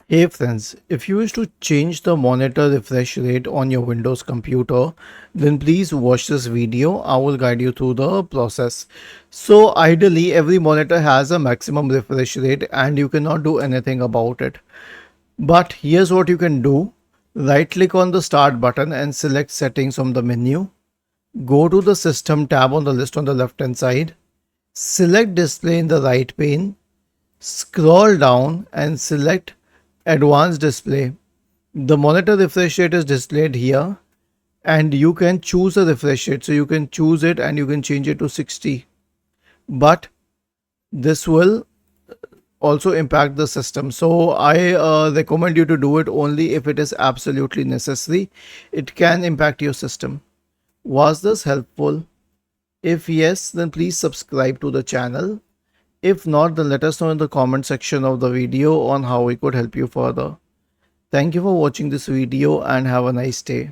Hey friends, if you wish to change the monitor refresh rate on your Windows computer, then please watch this video. I will guide you through the process. So ideally, every monitor has a maximum refresh rate and you cannot do anything about it. But here's what you can do. Right click on the start button and select settings from the menu. Go to the system tab on the list on the left hand side. Select display in the right pane. Scroll down and select advanced display. The monitor refresh rate is displayed here and you can choose a refresh rate. So you can choose it and you can change it to 60. But this will also impact the system. So I recommend you to do it only if it is absolutely necessary. It can impact your system. Was this helpful? If yes, then please subscribe to the channel. If not, then let us know in the comment section of the video on how we could help you further. Thank you for watching this video and have a nice day.